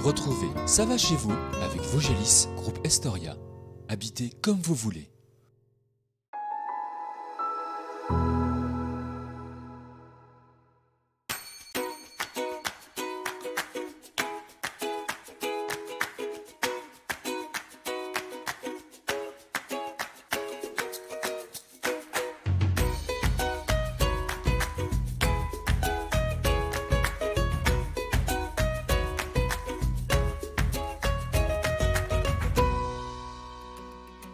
Retrouvez Ça va chez vous avec Vogelis, groupe Estoria. Habitez comme vous voulez.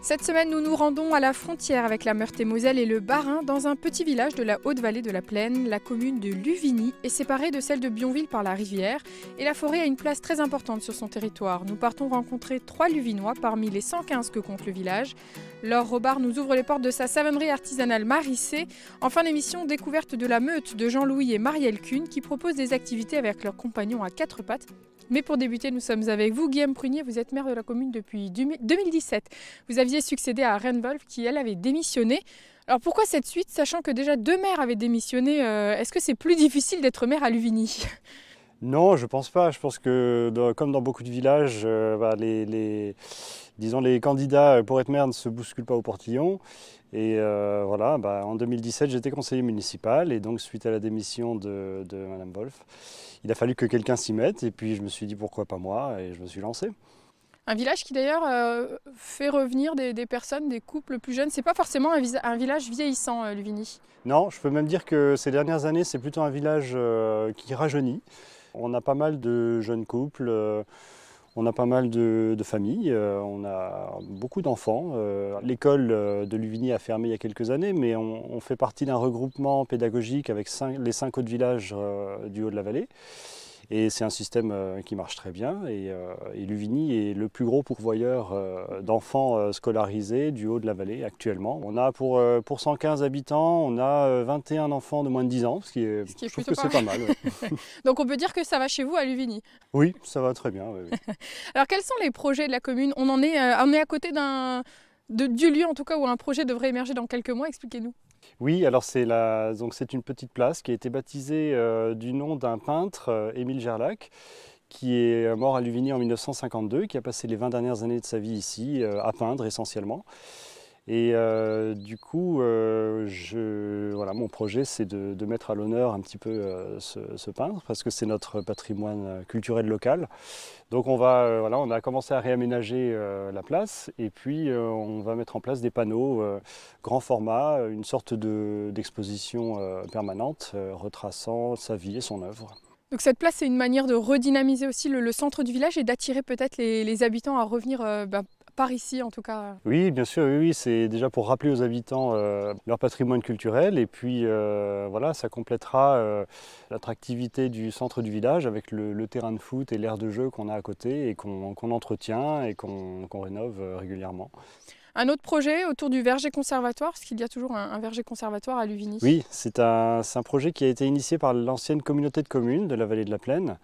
Cette semaine, nous nous rendons à la frontière avec la Meurthe-et-Moselle et le Bas-Rhin, dans un petit village de la Haute-Vallée de la Plaine. La commune de Luvigny est séparée de celle de Bionville par la rivière et la forêt a une place très importante sur son territoire. Nous partons rencontrer 3 Luvinois parmi les 115 que compte le village. Laure Robard nous ouvre les portes de sa savonnerie artisanale Marissé. En fin d'émission, découverte de la meute de Jean-Louis et Marielle Kuhn qui proposent des activités avec leurs compagnons à 4 pattes. Mais pour débuter, nous sommes avec vous. Guillaume Prunier, vous êtes maire de la commune depuis 2017. Vous aviez succédé à Reine Wolf qui, elle, avait démissionné. Alors pourquoi cette suite, sachant que déjà 2 maires avaient démissionné? Est-ce que c'est plus difficile d'être maire à Luvigny? Non, je pense pas. Je pense que comme dans beaucoup de villages, disons, les candidats pour être maire ne se bousculent pas au portillon. Et voilà, en 2017, j'étais conseiller municipal et donc suite à la démission de Madame Wolf, il a fallu que quelqu'un s'y mette et puis je me suis dit pourquoi pas moi et je me suis lancé. Un village qui d'ailleurs fait revenir des personnes, des couples plus jeunes. C'est pas forcément un village vieillissant, Luvigny. Non, je peux même dire que ces dernières années, c'est plutôt un village qui rajeunit. On a pas mal de jeunes couples. On a pas mal de familles, on a beaucoup d'enfants. L'école de Luvigny a fermé il y a quelques années, mais on fait partie d'un regroupement pédagogique avec les 5 autres villages du haut de la vallée. Et c'est un système qui marche très bien. Et Luvigny est le plus gros pourvoyeur d'enfants scolarisés du haut de la vallée actuellement. On a pour 115 habitants, on a 21 enfants de moins de 10 ans, ce qui est je trouve que c'est pas mal. Ouais. Donc on peut dire que ça va chez vous à Luvigny? Oui, ça va très bien. Oui. Alors quels sont les projets de la commune? On est à côté du lieu en tout cas où un projet devrait émerger dans quelques mois. Expliquez-nous. Oui, alors c'est une petite place qui a été baptisée du nom d'un peintre, Émile Gerlac, qui est mort à Luvigny en 1952, qui a passé les 20 dernières années de sa vie ici, à peindre essentiellement. Et du coup, mon projet, c'est de mettre à l'honneur un petit peu ce peintre, parce que c'est notre patrimoine culturel local. Donc on a commencé à réaménager la place, et puis on va mettre en place des panneaux grand format, une sorte d'exposition permanente, retraçant sa vie et son œuvre. Donc cette place, c'est une manière de redynamiser aussi le centre du village et d'attirer peut-être les habitants à revenir par ici en tout cas. Oui, bien sûr, oui, c'est déjà pour rappeler aux habitants leur patrimoine culturel et puis ça complétera l'attractivité du centre du village avec le terrain de foot et l'aire de jeu qu'on a à côté et qu'on entretient et qu'on rénove régulièrement. Un autre projet autour du verger conservatoire, parce qu'il y a toujours un verger conservatoire à Luvigny. Oui, c'est un projet qui a été initié par l'ancienne communauté de communes de la vallée de la Plaine.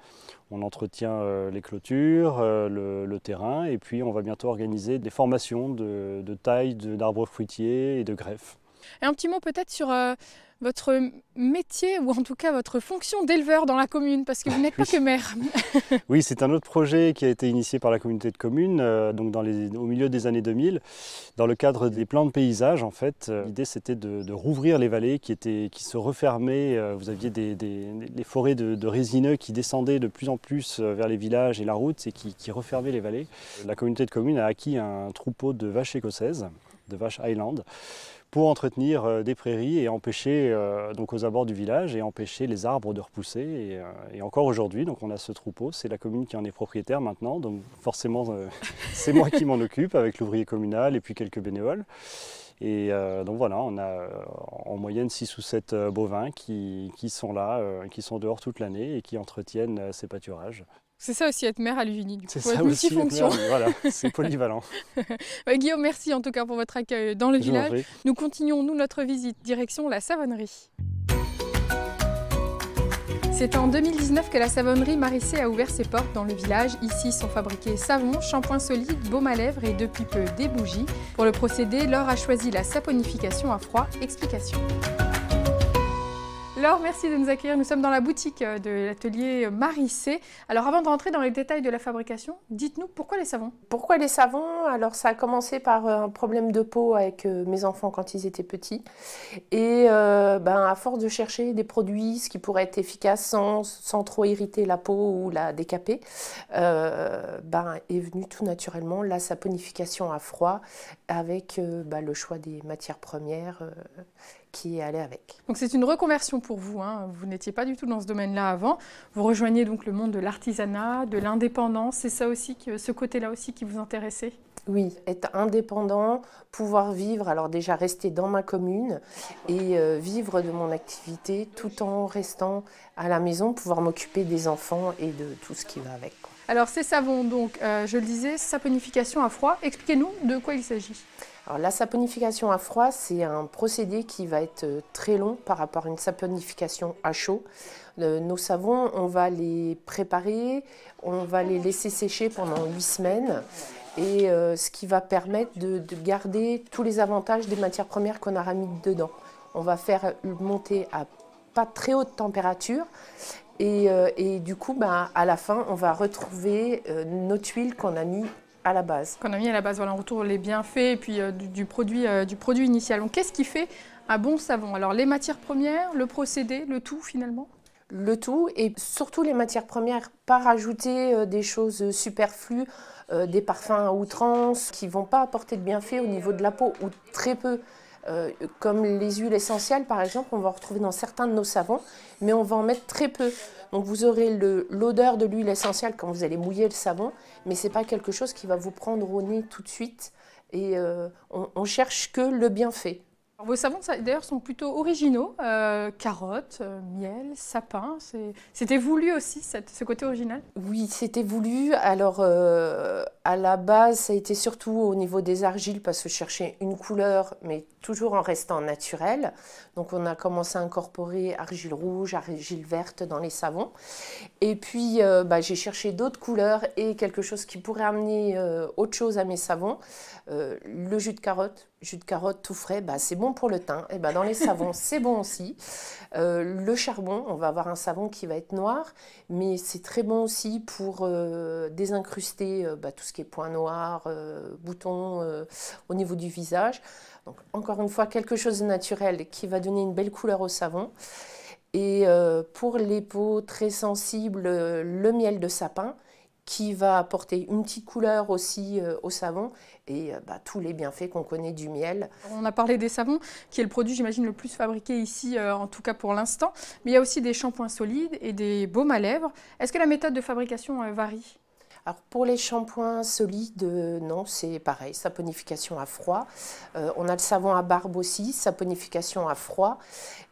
On entretient les clôtures, le terrain, et puis on va bientôt organiser des formations de taille d'arbres fruitiers et de greffes. Et un petit mot peut-être sur votre métier, ou en tout cas votre fonction d'éleveur dans la commune, parce que vous n'êtes pas que maire. Oui, c'est un autre projet qui a été initié par la communauté de communes au milieu des années 2000. Dans le cadre des plans de paysage, en fait, l'idée c'était de rouvrir les vallées qui se refermaient. Vous aviez des forêts de résineux qui descendaient de plus en plus vers les villages et la route et qui refermaient les vallées. La communauté de communes a acquis un troupeau de vaches écossaises, de vaches Highland, pour entretenir des prairies et empêcher, donc aux abords du village, et empêcher les arbres de repousser. Et encore aujourd'hui, donc on a ce troupeau, c'est la commune qui en est propriétaire maintenant, donc forcément c'est moi qui m'en occupe avec l'ouvrier communal et puis quelques bénévoles. Et donc voilà, on a en moyenne 6 ou 7 bovins qui sont là, qui sont dehors toute l'année et qui entretiennent ces pâturages. C'est ça aussi être maire à Luvigny, du coup, c'est ça aussi, multifonction. Voilà, c'est polyvalent. Guillaume, merci en tout cas pour votre accueil dans le village. Nous continuons, notre visite, direction la savonnerie. C'est en 2019 que la savonnerie Marissé a ouvert ses portes dans le village. Ici sont fabriqués savon, shampoing solide, baume à lèvres et depuis peu des bougies. Pour le procédé, Laure a choisi la saponification à froid. Explication. Laure, merci de nous accueillir. Nous sommes dans la boutique de l'atelier Marissé. Alors avant de rentrer dans les détails de la fabrication, dites-nous pourquoi les savons? Pourquoi les savons? Alors ça a commencé par un problème de peau avec mes enfants quand ils étaient petits. Et à force de chercher des produits, ce qui pourrait être efficace sans trop irriter la peau ou la décaper, est venue tout naturellement la saponification à froid avec le choix des matières premières qui est allé avec. Donc c'est une reconversion pour vous, hein. Vous n'étiez pas du tout dans ce domaine-là avant. Vous rejoignez donc le monde de l'artisanat, de l'indépendance. C'est ça aussi, ce côté-là aussi qui vous intéressait? Oui, être indépendant, pouvoir vivre, alors déjà rester dans ma commune et vivre de mon activité tout en restant à la maison, pouvoir m'occuper des enfants et de tout ce qui va avec, quoi. Alors ces savons, donc, je le disais, saponification à froid. Expliquez-nous de quoi il s'agit. Alors, la saponification à froid, c'est un procédé qui va être très long par rapport à une saponification à chaud. Nos savons, on va les préparer, on va les laisser sécher pendant 8 semaines. Et ce qui va permettre de garder tous les avantages des matières premières qu'on aura mis dedans. On va faire monter à pas très haute température et du coup, à la fin, on va retrouver notre huile qu'on a mis à la base. Qu'on a mis à la base, voilà, on retrouve les bienfaits et puis du produit initial. Donc qu'est-ce qui fait un bon savon? Alors les matières premières, le procédé, le tout finalement? Le tout et surtout les matières premières, pas rajouter des choses superflues, des parfums à outrance qui ne vont pas apporter de bienfaits au niveau de la peau ou très peu. Comme les huiles essentielles par exemple, on va en retrouver dans certains de nos savons, mais on va en mettre très peu. Donc vous aurez l'odeur de l'huile essentielle quand vous allez mouiller le savon, mais ce n'est pas quelque chose qui va vous prendre au nez tout de suite. Et on cherche que le bienfait. Vos savons d'ailleurs sont plutôt originaux, carottes, miel, sapin, c'était voulu aussi ce côté original? Oui, c'était voulu. Alors à la base, ça a été surtout au niveau des argiles parce que je cherchais une couleur, mais toujours en restant naturel. Donc on a commencé à incorporer argile rouge, argile verte dans les savons. Et puis j'ai cherché d'autres couleurs et quelque chose qui pourrait amener autre chose à mes savons. Le jus de carotte tout frais, c'est bon pour le teint. Et dans les savons, c'est bon aussi. Le charbon, on va avoir un savon qui va être noir, mais c'est très bon aussi pour désincruster tout ce qui est points noirs, boutons au niveau du visage. Donc, encore une fois, quelque chose de naturel qui va donner une belle couleur au savon. Et pour les peaux très sensibles, le miel de sapin, qui va apporter une petite couleur aussi au savon et tous les bienfaits qu'on connaît du miel. On a parlé des savons, qui est le produit, j'imagine, le plus fabriqué ici, en tout cas pour l'instant. Mais il y a aussi des shampoings solides et des baumes à lèvres. Est-ce que la méthode de fabrication varie? Alors pour les shampoings solides, non, c'est pareil, saponification à froid. On a le savon à barbe aussi, saponification à froid.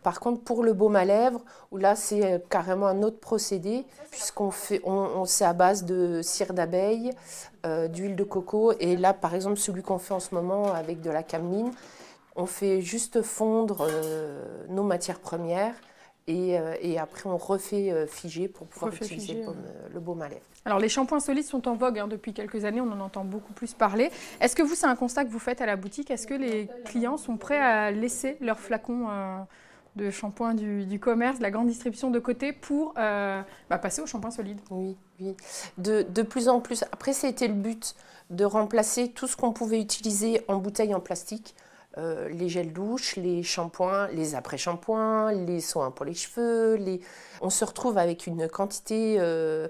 Par contre, pour le baume à lèvres, où là c'est carrément un autre procédé, puisqu'on fait, c'est à base de cire d'abeille, d'huile de coco. Et là, par exemple, celui qu'on fait en ce moment avec de la cameline, on fait juste fondre nos matières premières. Et après, on refait figer pour pouvoir utiliser le baume à lèvres. Alors, les shampoings solides sont en vogue depuis quelques années, on en entend beaucoup plus parler. Est-ce que vous, c'est un constat que vous faites à la boutique? Est-ce que les clients sont prêts à laisser leurs flacons de shampoing du commerce, de la grande distribution de côté pour passer aux shampoings solides? Oui, oui. De plus en plus. Après, c'était le but de remplacer tout ce qu'on pouvait utiliser en bouteille en plastique. Les gels douches, les shampoings, les après-shampoings, les soins pour les cheveux. On se retrouve avec une quantité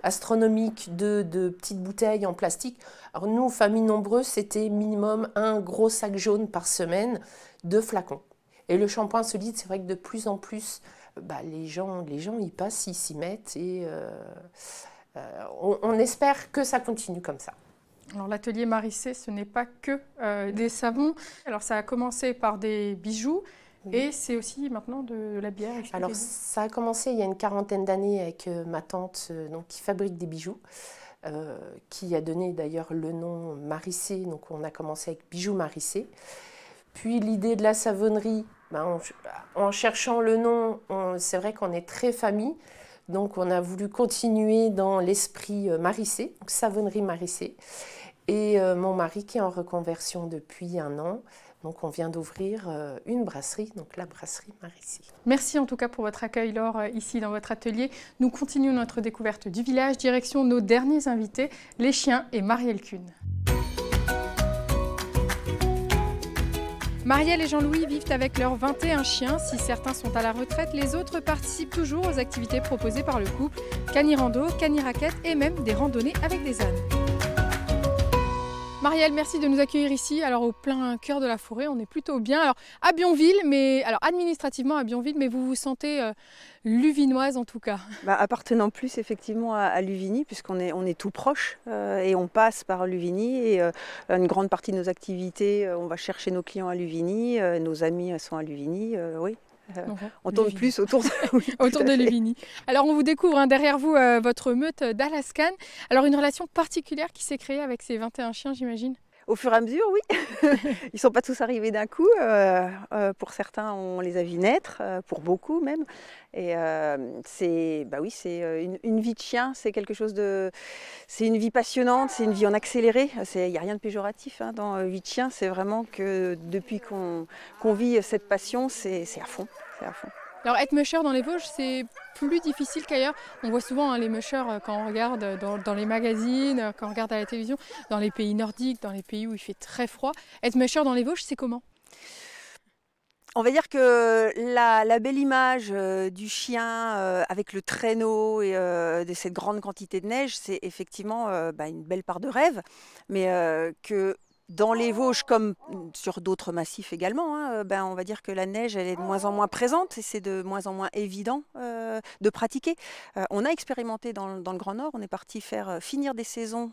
astronomique de petites bouteilles en plastique. Alors nous, famille nombreuse, c'était minimum un gros sac jaune par semaine de flacons. Et le shampoing solide, c'est vrai que de plus en plus, les gens y passent, ils s'y mettent et on espère que ça continue comme ça. Alors l'atelier Marissé, ce n'est pas que des savons. Alors ça a commencé par des bijoux et c'est aussi maintenant de la bière. Alors ça a commencé il y a une 40aine d'années avec ma tante qui fabrique des bijoux, qui a donné d'ailleurs le nom Marissé. Donc on a commencé avec bijoux Marissé. Puis l'idée de la savonnerie, en cherchant le nom, c'est vrai qu'on est très famille. Donc on a voulu continuer dans l'esprit Marissé, donc savonnerie Marissé. Et mon mari qui est en reconversion depuis 1 an, Donc on vient d'ouvrir une brasserie, donc la brasserie Maricy. Merci en tout cas pour votre accueil, Laure, ici dans votre atelier. Nous continuons notre découverte du village, direction nos derniers invités, les chiens et Marielle Kuhn. Marielle et Jean-Louis vivent avec leurs 21 chiens. Si certains sont à la retraite, les autres participent toujours aux activités proposées par le couple. Cani-rando, cani-raquette et même des randonnées avec des ânes. Marielle, merci de nous accueillir ici. Alors au plein cœur de la forêt, on est plutôt bien. Alors à Bionville, alors administrativement à Bionville, mais vous vous sentez luvinoise en tout cas. Appartenant plus effectivement à Luvigny, puisqu'on est tout proche et on passe par Luvigny. Et une grande partie de nos activités, on va chercher nos clients à Luvigny, nos amis sont à Luvigny, oui. On tourne plus autour de Luvigny. Alors on vous découvre derrière vous votre meute d'Alaskan. Alors une relation particulière qui s'est créée avec ces 21 chiens, j'imagine. Au fur et à mesure, oui. Ils ne sont pas tous arrivés d'un coup. Pour certains, on les a vus naître, pour beaucoup même. Et c'est une vie de chien, c'est quelque chose de... C'est une vie passionnante, c'est une vie en accéléré. Il n'y a rien de péjoratif dans vie de chien. C'est vraiment que depuis qu'on vit cette passion, c'est à fond. C'est à fond. Alors être musher dans les Vosges, c'est plus difficile qu'ailleurs. On voit souvent les mushers quand on regarde dans les magazines, quand on regarde à la télévision, dans les pays nordiques, dans les pays où il fait très froid. Être musher dans les Vosges, c'est comment ? On va dire que la belle image du chien avec le traîneau et de cette grande quantité de neige, c'est effectivement une belle part de rêve, mais que dans les Vosges, comme sur d'autres massifs également, on va dire que la neige elle est de moins en moins présente et c'est de moins en moins évident de pratiquer. On a expérimenté dans le Grand Nord, on est parti finir des saisons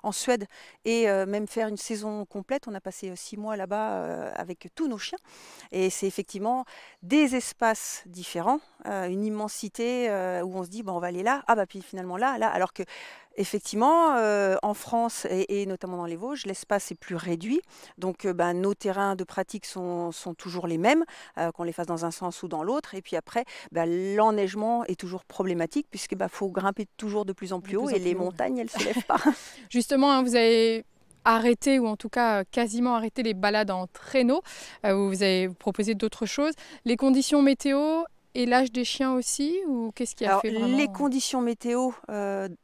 en Suède et même faire une saison complète. On a passé 6 mois là-bas avec tous nos chiens et c'est effectivement des espaces différents, une immensité où on se dit on va aller là, puis finalement là, alors que effectivement, en France et notamment dans les Vosges, l'espace est plus réduit. Donc, nos terrains de pratique sont toujours les mêmes, qu'on les fasse dans un sens ou dans l'autre. Et puis après, l'enneigement est toujours problématique puisqu'il faut grimper toujours de plus en plus haut et les montagnes, elles ne se lèvent pas. Justement, vous avez arrêté ou en tout cas quasiment arrêté les balades en traîneau. Vous avez proposé d'autres choses. Les conditions météo et l'âge des chiens aussi, ou qu'est-ce qui a fait vraiment... Les conditions météo,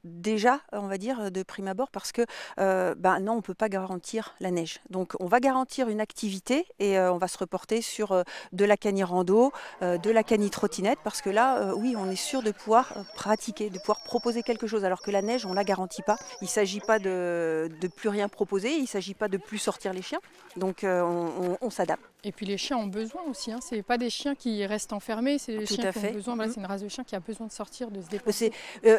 déjà, on va dire, de prime abord, parce que non, on ne peut pas garantir la neige. Donc, on va garantir une activité et on va se reporter sur de la cani-rando, de la cani-trottinette, parce que là, oui, on est sûr de pouvoir pratiquer, de pouvoir proposer quelque chose, alors que la neige, on ne la garantit pas. Il ne s'agit pas de plus rien proposer, il ne s'agit pas de plus sortir les chiens, donc on s'adapte. Et puis les chiens ont besoin aussi, ce n'est pas des chiens qui restent enfermés, c'est des chiens qui ont besoin, c'est une race de chien qui a besoin de sortir, de se dépenser.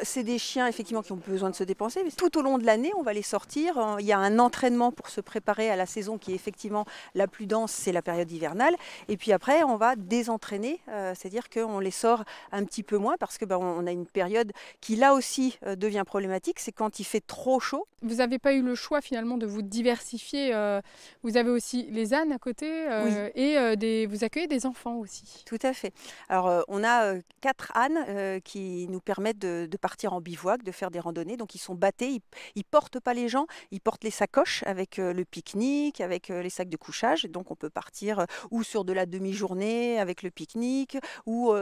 C'est des chiens effectivement qui ont besoin de se dépenser, mais tout au long de l'année on va les sortir, il y a un entraînement pour se préparer à la saison qui est effectivement la plus dense, c'est la période hivernale, et puis après on va désentraîner, c'est-à-dire qu'on les sort un petit peu moins parce que on a une période qui là aussi devient problématique, c'est quand il fait trop chaud. Vous n'avez pas eu le choix finalement de vous diversifier, vous avez aussi les ânes à côté, oui. Et vous accueillez des enfants aussi. Tout à fait. Alors on a 4 ânes qui nous permettent de partir en bivouac, de faire des randonnées. Donc ils sont bâtés, ils portent pas les gens, ils portent les sacoches avec le pique-nique, avec les sacs de couchage. Donc on peut partir ou sur de la demi-journée avec le pique-nique ou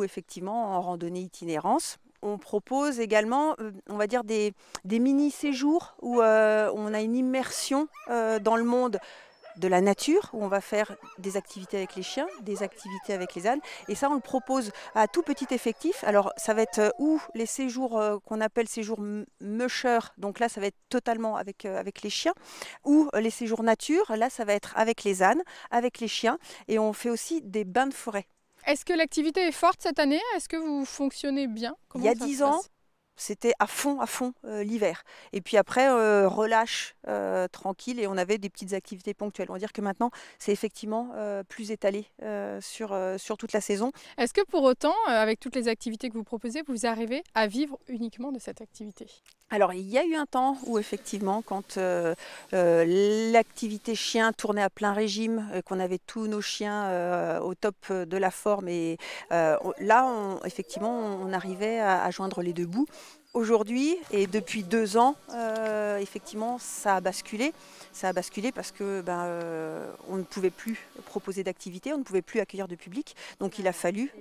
effectivement en randonnée itinérance. On propose également, on va dire, des mini-séjours où on a une immersion dans le monde de la nature, où on va faire des activités avec les chiens, des activités avec les ânes. Et ça, on le propose à tout petit effectif. Alors, ça va être ou les séjours qu'on appelle séjours musher, donc là, ça va être totalement avec les chiens, ou les séjours nature, là, ça va être avec les ânes, avec les chiens. Et on fait aussi des bains de forêt. Est-ce que l'activité est forte cette année? Est-ce que vous fonctionnez bien? Il y a 10 ans, c'était à fond l'hiver. Et puis après, relâche tranquille et on avait des petites activités ponctuelles. On va dire que maintenant, c'est effectivement plus étalé sur toute la saison. Est-ce que pour autant, avec toutes les activités que vous proposez, vous arrivez à vivre uniquement de cette activité? Alors, il y a eu un temps où effectivement, quand l'activité chien tournait à plein régime, qu'on avait tous nos chiens au top de la forme, et là, effectivement, on arrivait à joindre les deux bouts. Aujourd'hui, et depuis 2 ans, effectivement, ça a basculé. Ça a basculé parce que on ne pouvait plus proposer d'activités, on ne pouvait plus accueillir de public. Donc il a fallu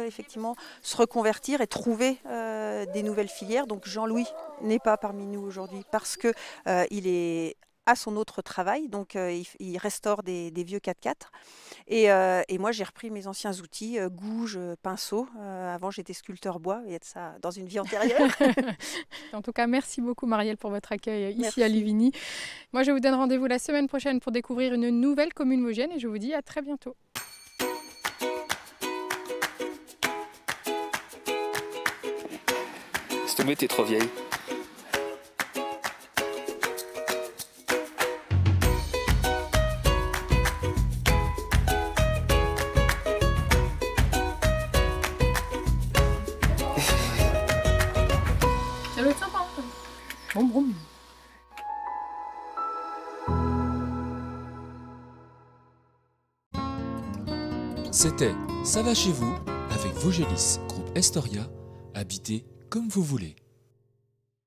effectivement se reconvertir et trouver des nouvelles filières. Donc Jean-Louis n'est pas parmi nous aujourd'hui parce que il est à son autre travail, donc il restaure des vieux 4x4. Et moi, j'ai repris mes anciens outils, gouge, pinceau. Avant, j'étais sculpteur bois, et de ça dans une vie antérieure. En tout cas, merci beaucoup Marielle pour votre accueil ici Merci. à Luvigny. Moi, je vous donne rendez-vous la semaine prochaine pour découvrir une nouvelle commune vosgienne et je vous dis à très bientôt. C'est tombé, t'es trop vieille. Ça va être sympa. Brom brom. C'était Ça va chez vous avec Vosgelis, groupe Estoria, habitez comme vous voulez.